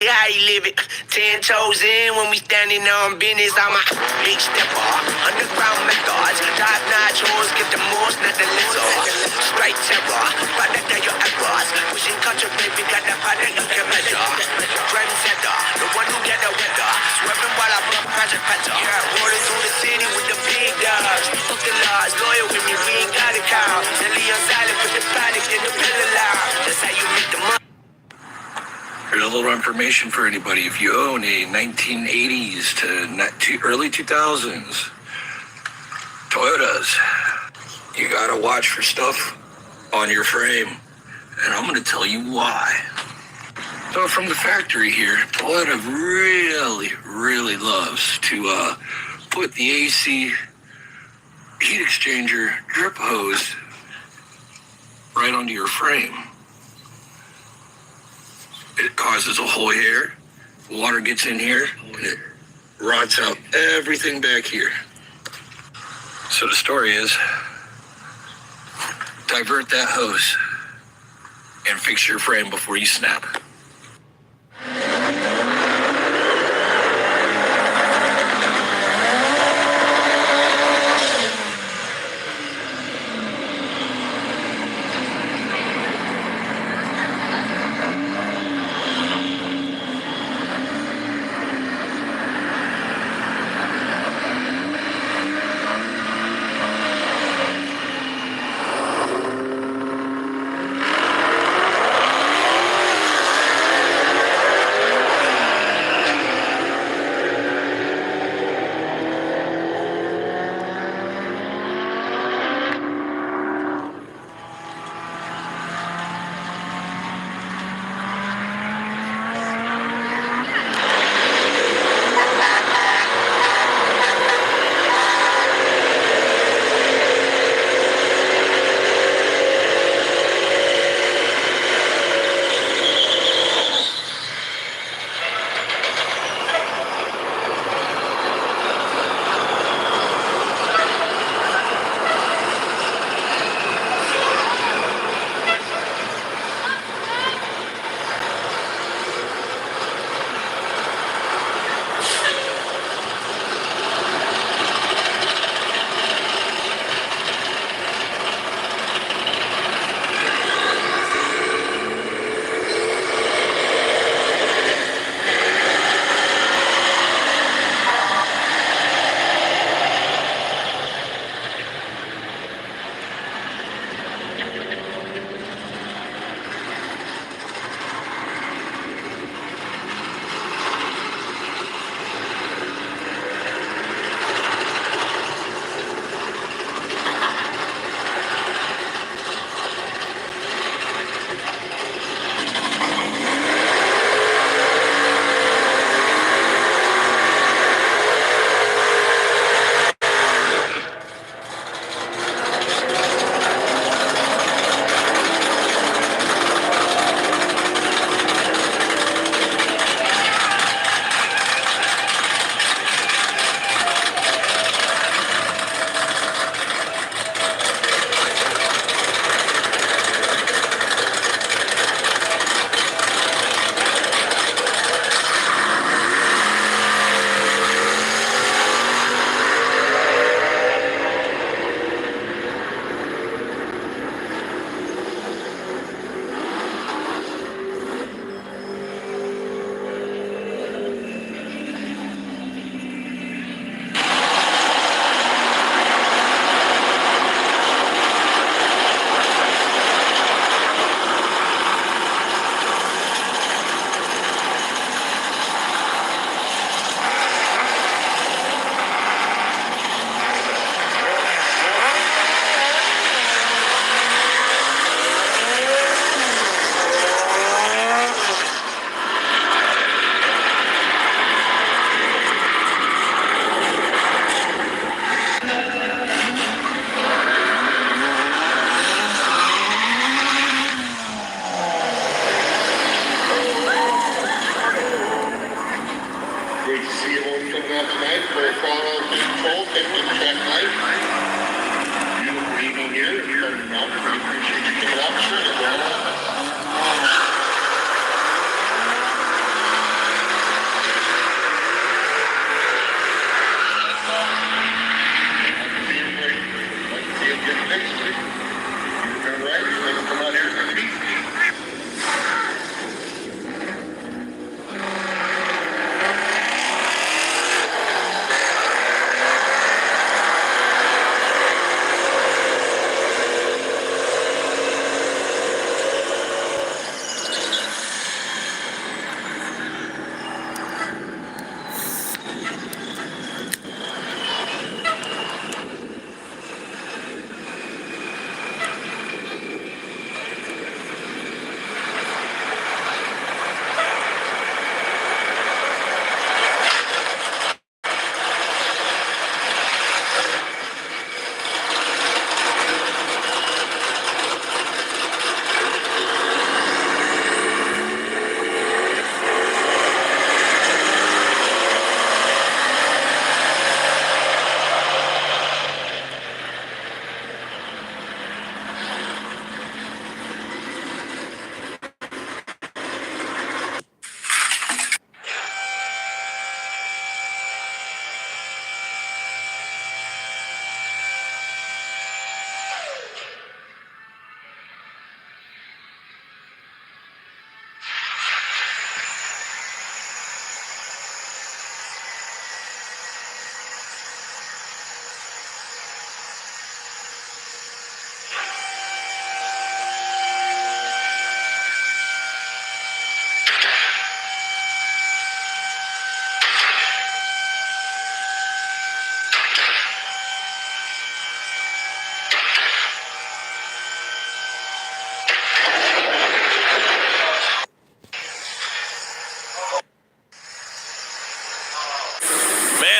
How you live it? 10 toes in when we standing on business. I'm a big stepper, underground methods, top notch hoes, get the most, not the lizards. Straight terror, product of your errors. Pushing culture, baby, got that product you can measure. Trendsetter, the one who get the weather. Swerving while I blow project petter. Yeah, rolling through the city with the big dogs. Fucking laws, loyal with me, we ain't got a cow. Nelly on silent with the product in the pillar loud. That's how you make the money. Here's a little information for anybody. If you own a 1980s to early 2000s Toyotas, you gotta watch for stuff on your frame. And I'm gonna tell you why. So from the factory here, Toyota really loves to put the AC heat exchanger drip hose right onto your frame. It causes a hole here, water gets in here, and it rots out everything back here. So the story is, divert that hose and fix your frame before you snap.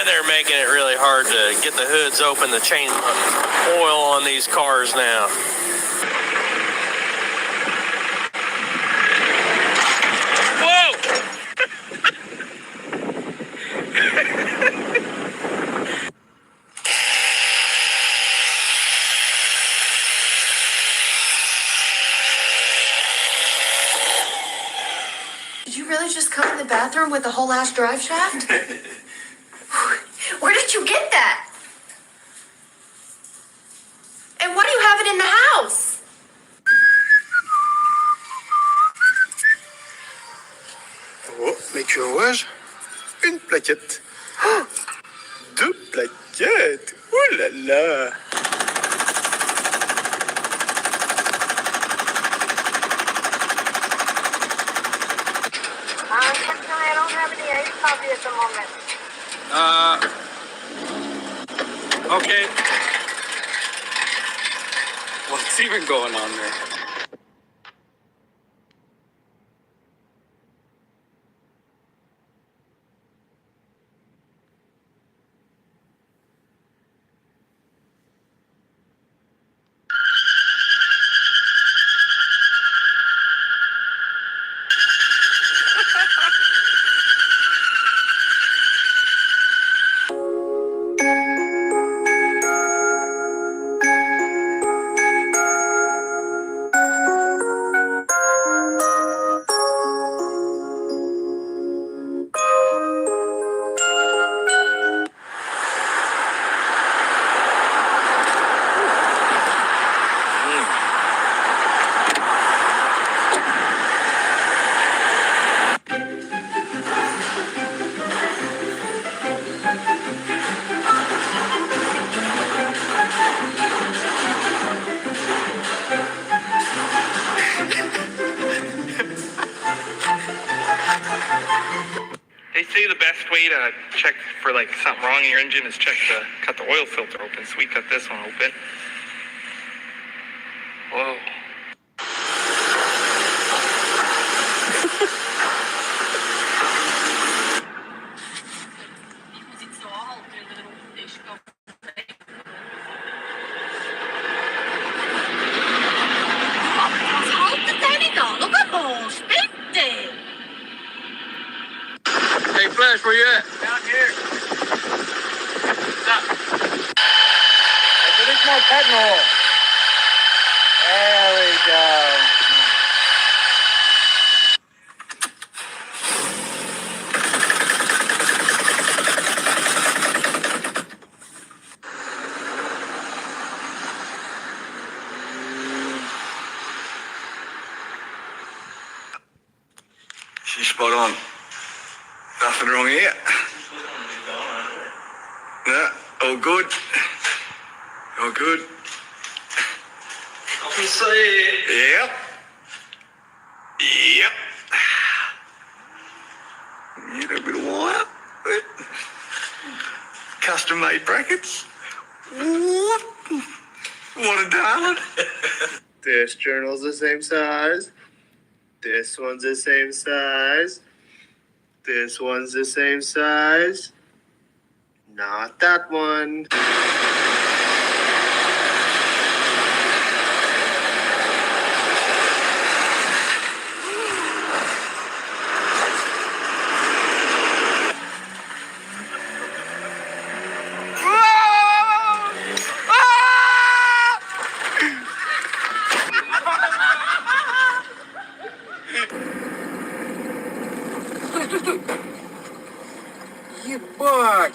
Man, they're making it really hard to get the hoods open to change oil on these cars now. Whoa! Did you really just come in the bathroom with a whole ass drive shaft? Where did you get that? And why do you have it in the house? Oh, mais Curieuse, une plaquette. Deux plaquettes. Oh là là. Unfortunately, I don't have any ice coffee at the moment. Okay. What's even going on there? They say the best way to check for like something wrong in your engine is cut the oil filter open. So we cut this one open. Whoa. Hey, Flash, where you at? Down here. What's up? I need more petrol. There we go. She's spot on. Nothing wrong here. No, all good. All good. I can see it. Yep. Yep. Need a bit of wire. Custom made brackets. What a darling. This journal's the same size. This one's the same size. This one's the same size. Not that one. Ебать!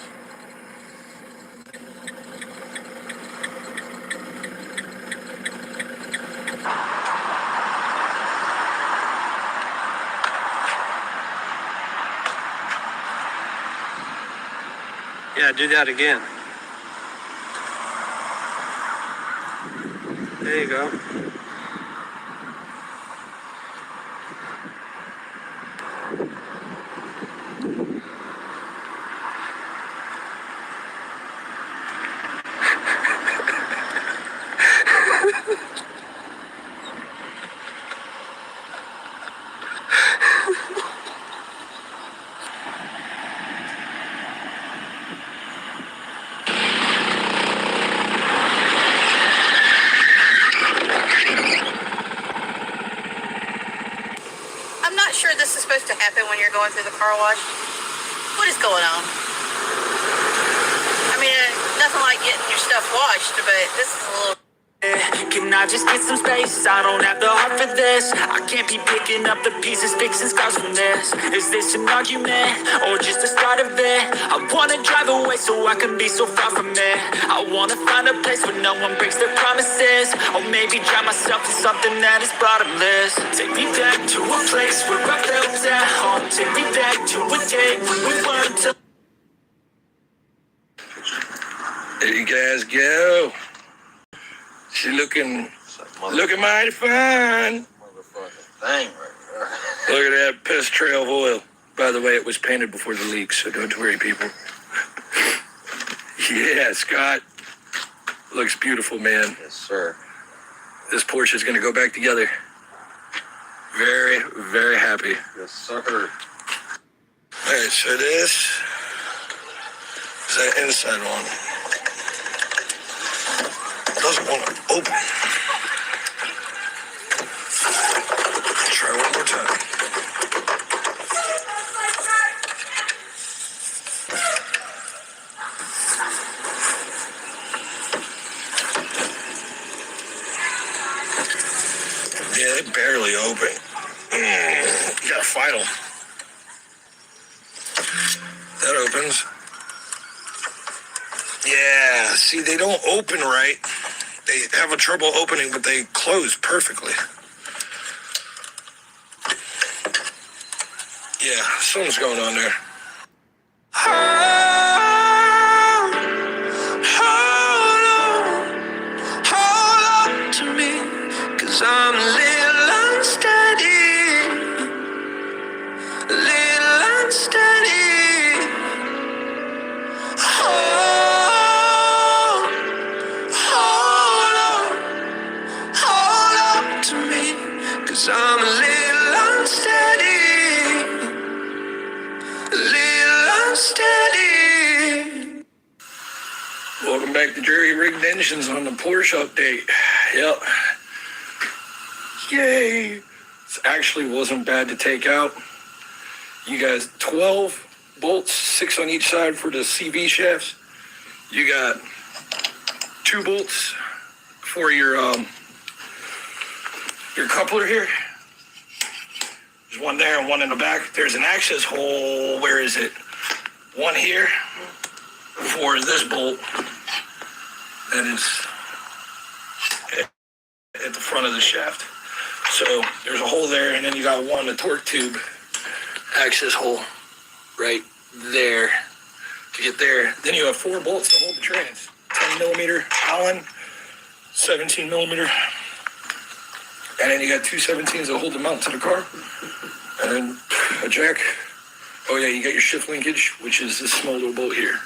Yeah, do that again. There you go. when you're going through the car wash? What is going on? I mean, nothing like getting your stuff washed, but this is a little... Can I just get some space? I don't have the heart for this. I can't be picking up the pieces, fixing scars from this. Is this an argument or just the start of it? I wanna drive away so I can be so far from it. I wanna find a place where no one breaks their promises, or maybe drown myself in something that is bottomless. Take me back to a place where I felt at home. Take me back to a day when we weren't to... There you guys go. She's looking mighty fine. Motherfucking thing right there. Look at that piss trail of oil. By the way, it was painted before the leak, so don't worry, people. Yeah, Scott. Looks beautiful, man. Yes, sir. This Porsche is going to go back together. Very, very happy. Yes, sir. All right, so this is that inside one. Doesn't want to open. Try one more time. Yeah, it barely open. You gotta fight them. That opens. Yeah, see, they don't open right. They have a trouble opening, but they close perfectly. Yeah, something's going on there. Hold on to me, 'cause I'm a little unsteady. A little unsteady. I'm a little unsteady, a little unsteady. Welcome back to Jerry Rigged Engines on the Porsche update. Yep. Yay. This actually wasn't bad to take out. You guys, 12 bolts, 6 on each side for the CV shafts. You got 2 bolts for your coupler here. There's one there and one in the back. There's an access hole. Where is it? One here for this bolt. That is at the front of the shaft. So there's a hole there, and then you got one, a torque tube access hole right there to get there. Then you have 4 bolts to hold the trans. 10 millimeter Allen, 17 millimeter. And then you got 2 17s that hold the mount to the car. And then a jack. Oh yeah, you got your shift linkage, which is this small little bolt here.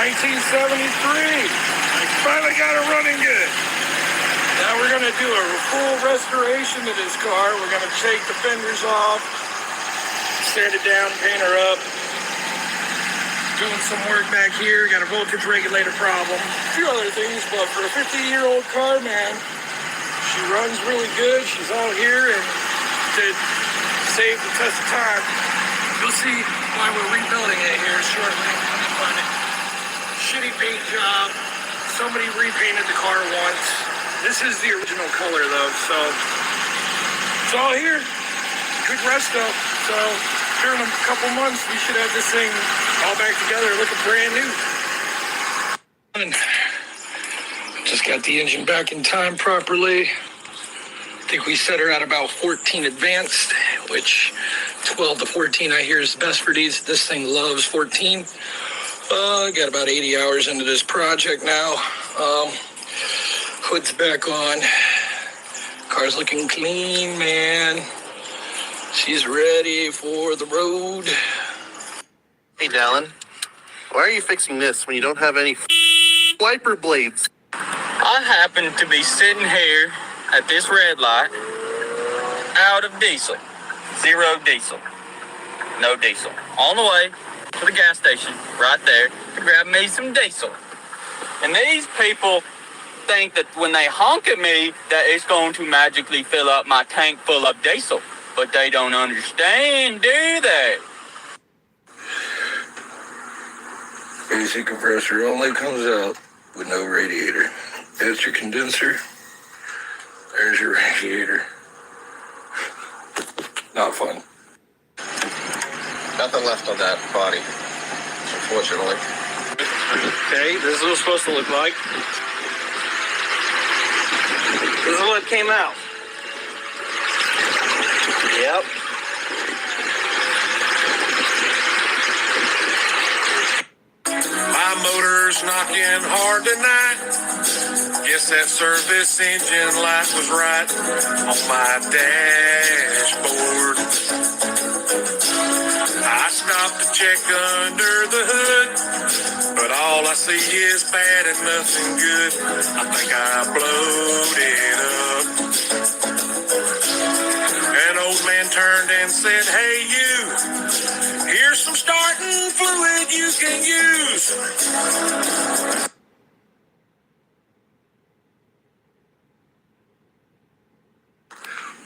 1973. I finally got it running good. Now we're gonna do a full restoration to this car. We're gonna take the fenders off, sand it down, paint her up. Doing some work back here, got a voltage regulator problem, a few other things, but for a 50-year-old car, man, she runs really good. She's out here, and to save the test of time, you'll see why we're rebuilding it here shortly. But shitty paint job. Somebody repainted the car once. This is the original color, though, so it's all here. Good rest up. So here in a couple months, we should have this thing all back together, looking brand new. Just got the engine back in time properly. I think we set her at about 14 advanced, which 12 to 14 I hear is best for these. This thing loves 14. Got about 80 hours into this project now. Hood's back on. Car's looking clean, man. She's ready for the road. Hey, Dallin, why are you fixing this when you don't have any wiper blades? I happen to be sitting here at this red light, out of diesel, 0 diesel, no diesel. On the way to the gas station right there to grab me some diesel. And these people think that when they honk at me, that it's going to magically fill up my tank full of diesel. But they don't understand, do they? AC compressor only comes out with no radiator. That's your condenser. There's your radiator. Not fun. Nothing left on that body, unfortunately. Okay, this is what it's supposed to look like. This is what came out. Yep. My motor's knocking hard tonight. Guess that service engine light was right on my dashboard. I stopped to check under the hood, but all I see is bad and nothing good. I think I blowed it up. An old man turned and said, "Hey you, here's some starting fluid you can use."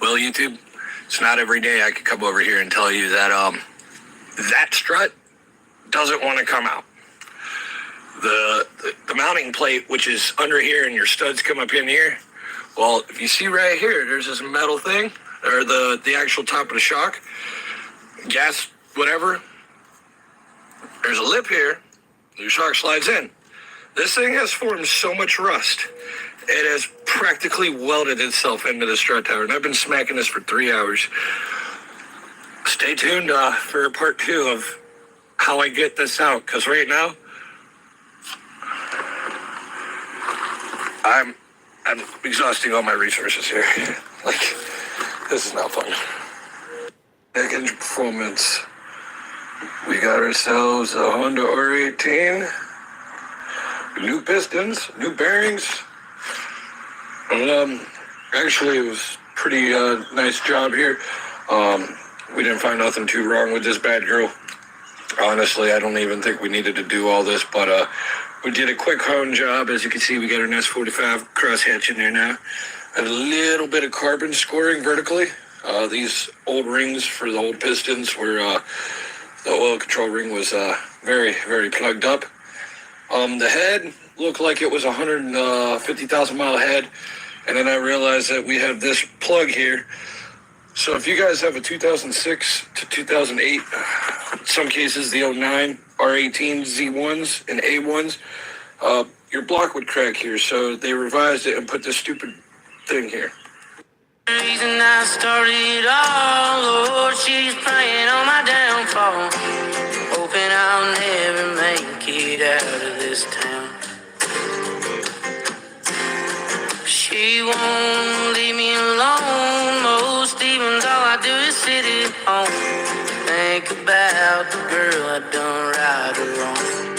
Well, YouTube, it's not every day I could come over here and tell you that that strut doesn't want to come out. The mounting plate, which is under here and your studs come up in here, well, if you see right here, there's this metal thing, or the actual top of the shock, gas, whatever, there's a lip here, the shock slides in. This thing has formed so much rust, it has practically welded itself into the strut tower, and I've been smacking this for 3 hours. Stay tuned for part 2 of how I get this out, because right now, I'm exhausting all my resources here. Like, this is not fun. Back engine performance. We got ourselves a Honda R18. New pistons, new bearings. Actually, it was pretty nice job here. We didn't find nothing too wrong with this bad girl. Honestly, I don't even think we needed to do all this, but we did a quick hone job. As you can see, we got an S45 crosshatch in there now. A little bit of carbon scoring vertically. These old rings for the old pistons where the oil control ring was very, very plugged up. The head looked like it was a 150,000 mile head. And then I realized that we have this plug here. So if you guys have a 2006 to 2008, in some cases the 09 R18 Z1s and A1s, your block would crack here. So they revised it and put this stupid thing here. The reason I started all, Lord, she's praying on my downfall, hoping I'll never make it out of this town. She won't leave me alone. Most evenings all I do is sit at home, think about the girl I done right or wrong.